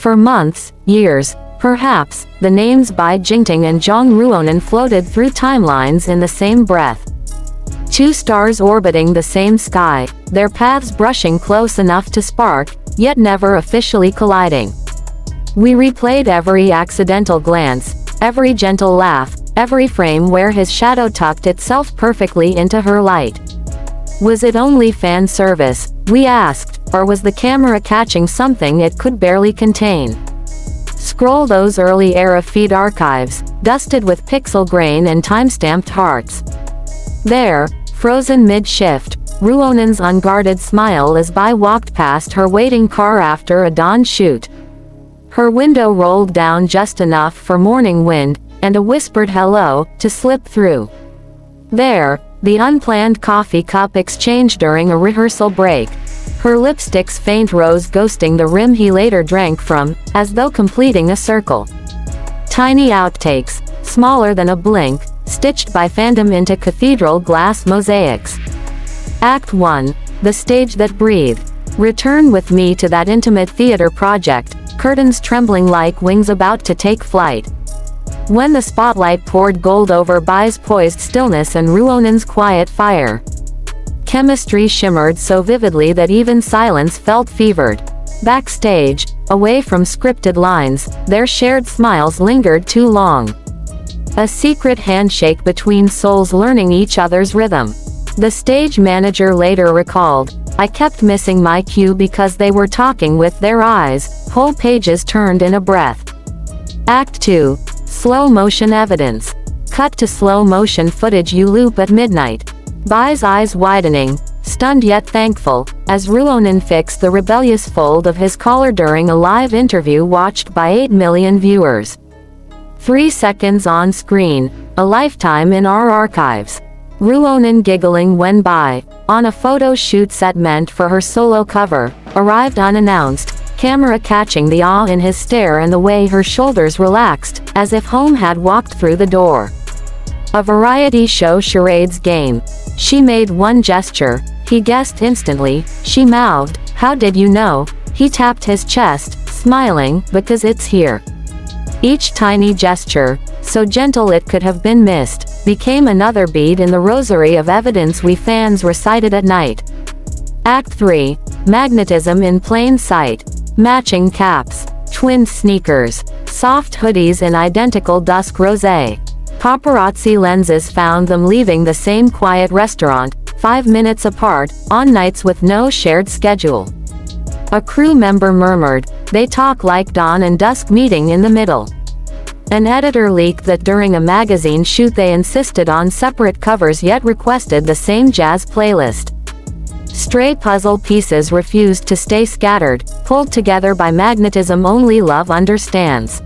For months, years, perhaps, the names Bai Jingting and Zhang Ruonan floated through timelines in the same breath. Two stars orbiting the same sky, their paths brushing close enough to spark, yet never officially colliding. We replayed every accidental glance, every gentle laugh, every frame where his shadow tucked itself perfectly into her light. Was it only fan service, we asked, or was the camera catching something it could barely contain? Scroll those early era feed archives, dusted with pixel grain and time-stamped hearts. There, frozen mid-shift, Ruonan's unguarded smile as Bai walked past her waiting car after a dawn shoot. Her window rolled down just enough for morning wind, and a whispered hello, to slip through. There, the unplanned coffee cup exchange during a rehearsal break. Her lipstick's faint rose ghosting the rim he later drank from, as though completing a circle. Tiny outtakes, smaller than a blink, stitched by fandom into cathedral glass mosaics. Act 1. The stage that breathed. Return with me to that intimate theater project, curtains trembling like wings about to take flight. When the spotlight poured gold over Bai's poised stillness and Ruonan's quiet fire. Chemistry shimmered so vividly that even silence felt fevered. Backstage, away from scripted lines, their shared smiles lingered too long. A secret handshake between souls learning each other's rhythm. The stage manager later recalled, "I kept missing my cue because they were talking with their eyes, whole pages turned in a breath." Act 2. Slow motion evidence. Cut to slow motion footage you loop at midnight. Bai's eyes widening, stunned yet thankful, as Ruonan fixed the rebellious fold of his collar during a live interview watched by 8 million viewers. 3 seconds on screen, a lifetime in our archives. Ruonan giggling when Bai, on a photo shoot set meant for her solo cover, arrived unannounced, camera catching the awe in his stare and the way her shoulders relaxed, as if home had walked through the door. A variety show charades game. She made one gesture, he guessed instantly, she mouthed, "How did you know?" He tapped his chest, smiling, "Because it's here." Each tiny gesture, so gentle it could have been missed, became another bead in the rosary of evidence we fans recited at night. Act 3. Magnetism in plain sight. Matching caps, twin sneakers, soft hoodies in identical dusk rosé. Paparazzi lenses found them leaving the same quiet restaurant, 5 minutes apart, on nights with no shared schedule. A crew member murmured, "They talk like dawn and dusk meeting in the middle." An editor leaked that during a magazine shoot they insisted on separate covers yet requested the same jazz playlist. Stray puzzle pieces refused to stay scattered, pulled together by magnetism only love understands.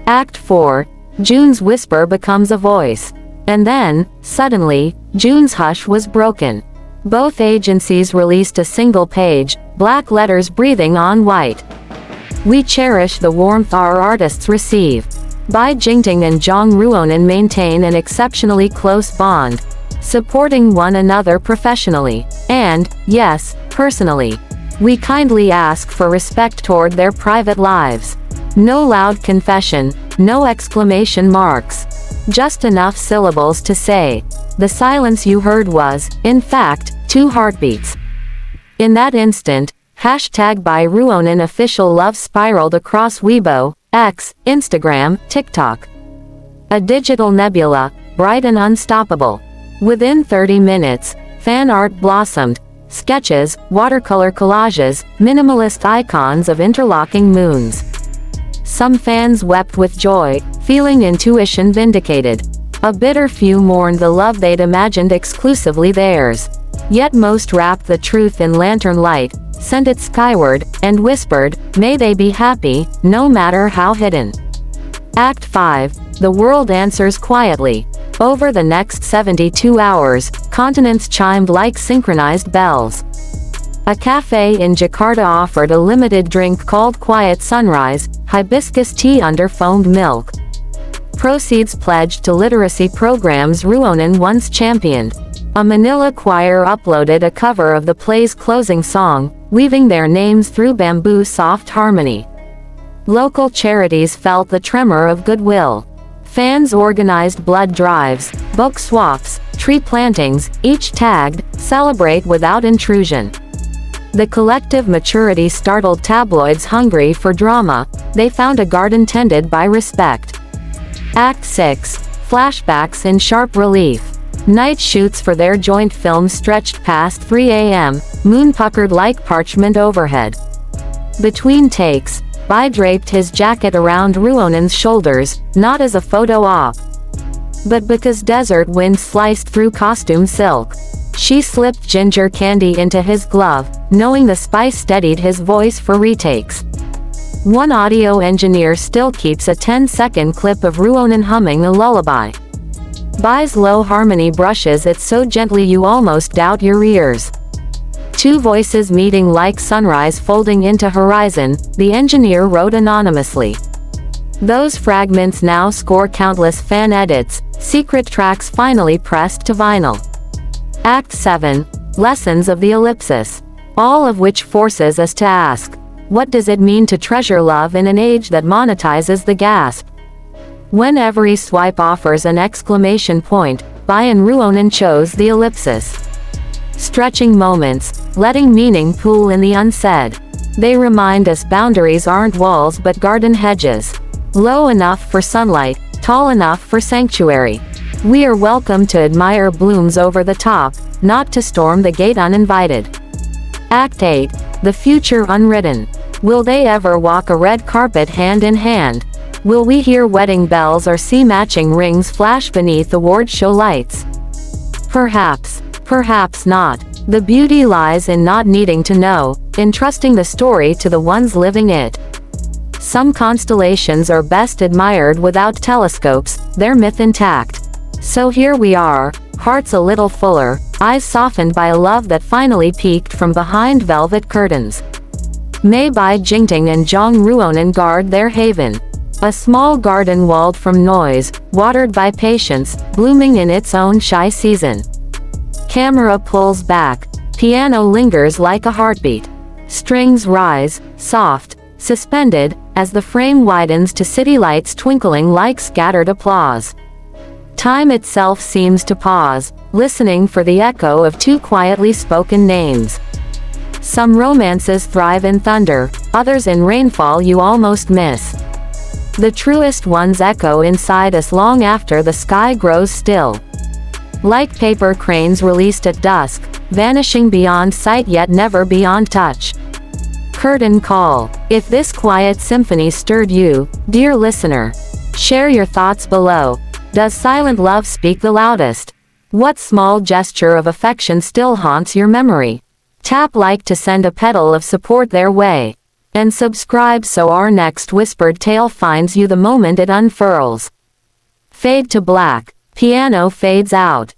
Act 4. June's whisper becomes a voice. And then, suddenly, June's hush was broken. Both agencies released a single page, black letters breathing on white. "We cherish the warmth our artists receive. Bai Jingting and Zhang Ruonan maintain an exceptionally close bond, supporting one another professionally, and, yes, personally. We kindly ask for respect toward their private lives. No loud confession, no exclamation marks. Just enough syllables to say, the silence you heard was, in fact, 2 heartbeats." In that instant, #Bai Ruonan official love spiraled across Weibo, X, Instagram, TikTok. A digital nebula, bright and unstoppable. Within 30 minutes, fan art blossomed. Sketches, watercolor collages, minimalist icons of interlocking moons. Some fans wept with joy, feeling intuition vindicated. A bitter few mourned the love they'd imagined exclusively theirs. Yet most wrapped the truth in lantern light, sent it skyward, and whispered, "May they be happy, no matter how hidden." Act 5. The world answers quietly. Over the next 72 hours, continents chimed like synchronized bells. A cafe in Jakarta offered a limited drink called Quiet Sunrise, hibiscus tea under foamed milk. Proceeds pledged to literacy programs Ruonan once championed. A Manila choir uploaded a cover of the play's closing song, weaving their names through bamboo soft harmony. Local charities felt the tremor of goodwill. Fans organized blood drives, book swaps, tree plantings, each tagged, "Celebrate without intrusion." The collective maturity startled tabloids hungry for drama. They found a garden tended by respect. Act 6. Flashbacks in sharp relief. Night shoots for their joint film stretched past 3 a.m., moon puckered like parchment overhead. Between takes, Bai draped his jacket around Ruonan's shoulders, not as a photo op, but because desert wind sliced through costume silk. She slipped ginger candy into his glove, knowing the spice steadied his voice for retakes. One audio engineer still keeps a 10-second clip of Ruonan humming a lullaby. Bai's low harmony brushes it so gently you almost doubt your ears. Two voices meeting like sunrise folding into horizon, the engineer wrote anonymously. Those fragments now score countless fan edits, secret tracks finally pressed to vinyl. Act 7. Lessons of the ellipsis. All of which forces us to ask, what does it mean to treasure love in an age that monetizes the gasp? When every swipe offers an exclamation point, Bai and Ruonan chose the ellipsis. Stretching moments, letting meaning pool in the unsaid. They remind us boundaries aren't walls but garden hedges. Low enough for sunlight, tall enough for sanctuary. We are welcome to admire blooms over the top, not to storm the gate uninvited. Act 8. The future unwritten. Will they ever walk a red carpet hand in hand? Will we hear wedding bells or see matching rings flash beneath award show lights? Perhaps. Perhaps not. The beauty lies in not needing to know, in trusting the story to the ones living it. Some constellations are best admired without telescopes, their myth intact. So here we are, hearts a little fuller, eyes softened by a love that finally peeked from behind velvet curtains. May Bai Jingting and Zhang Ruonan guard their haven. A small garden walled from noise, watered by patience, blooming in its own shy season. Camera pulls back, piano lingers like a heartbeat. Strings rise, soft, suspended, as the frame widens to city lights twinkling like scattered applause. Time itself seems to pause, listening for the echo of two quietly spoken names. Some romances thrive in thunder, others in rainfall you almost miss. The truest ones echo inside us long after the sky grows still. Like paper cranes released at dusk, vanishing beyond sight yet never beyond touch. Curtain call. If this quiet symphony stirred you, dear listener, share your thoughts below. Does silent love speak the loudest? What small gesture of affection still haunts your memory? Tap like to send a petal of support their way. And subscribe so our next whispered tale finds you the moment it unfurls. Fade to black. Piano fades out.